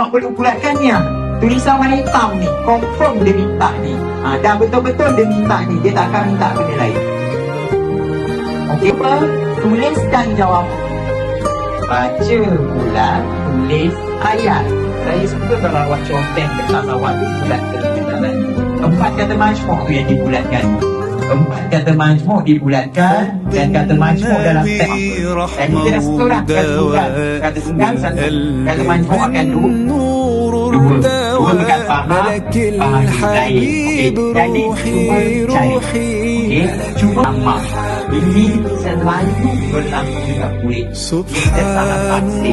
Perlu bulatkannya. Tulisan warna hitam ni confirm dia minta ni. Dah betul-betul dia minta ni. Dia tak akan minta benda lain. Okey apa? Tulis dan jawab. Baca pula tulis ayat. Saya suka kalau awak conteng kertas awak tu bulatkan tulisan. 4 kata majmuk tu yang dibulatkan. 4 kata majmuk dibulatkan dan kata majmuk dalam teks. Dan kita dah setorang kata tunggal satu. Kata majmuk akan dua bukan faham lain. Jadi cuba cari. Cuba amal. Ini selalu berlaku juga boleh. Kita sangat pasti.